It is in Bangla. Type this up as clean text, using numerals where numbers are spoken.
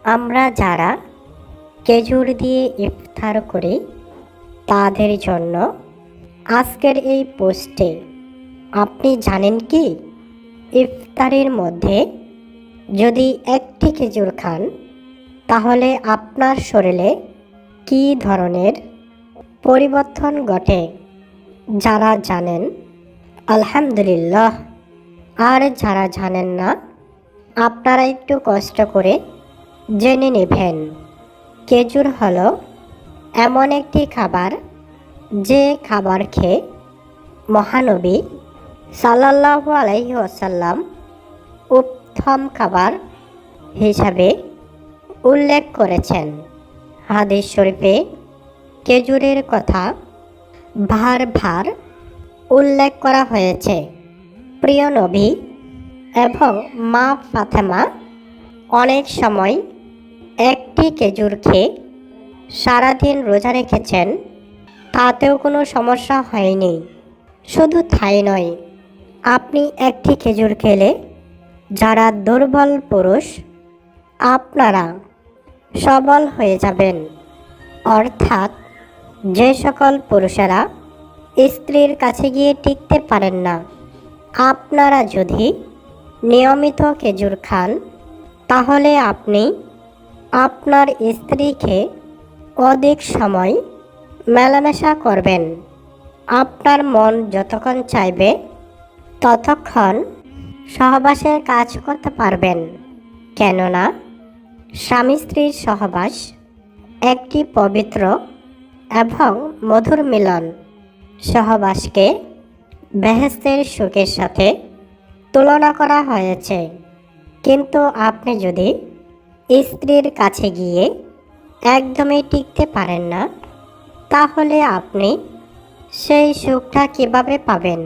আমরা যারা খেজুর দিয়ে ইফতার করি তাদের জন্য আজকের এই পোস্টে আপনি জানেন কি ইফতারের মধ্যে যদি একটি খেজুর খান তাহলে আপনার শরীরে কী ধরনের পরিবর্তন ঘটে? যারা জানেন আলহামদুলিল্লাহ, আর যারা জানেন না আপনারা একটু কষ্ট করে জেনে নেবেন। খেজুর হলো এমন একটি খাবার যে খাবার খেয়ে মহানবী সাল্লাল্লাহু আলাইহি ওয়াসাল্লাম উত্তম খাবার হিসাবে উল্লেখ করেছেন। হাদিস শরীফে খেজুরের কথা ভার উল্লেখ করা হয়েছে। প্রিয় নবী এবং মা ফাতেমা অনেক সময় একটি খেজুর খেয়ে সারাদিন রোজা রেখেছেন, তাতেও কোনো সমস্যা হয়নি। শুধু তাই নয়, আপনি একটি খেজুর খেলে যারা দুর্বল পুরুষ আপনারা সবল হয়ে যাবেন। অর্থাৎ যে সকল পুরুষেরা স্ত্রীর কাছে গিয়ে টিকতে পারেন না, আপনারা যদি নিয়মিত খেজুর খান তাহলে আপনি আপনার স্ত্রীকে অধিক সময় মেলামেশা করবেন। আপনার মন যতক্ষণ চাইবে ততক্ষণ সহবাসের কাজ করতে পারবেন। কেননা স্বামী স্ত্রীর সহবাস একটি পবিত্র এবং মধুর মিলন। সহবাসকে বেহেশতের সুখের সাথে তুলনা করা হয়েছে। কিন্তু আপনি যদি স্ত্রীর কাছে গিয়ে একদমই টিকতে পারেন না, তাহলে আপনি সেই সুখটা কিভাবে পাবেন?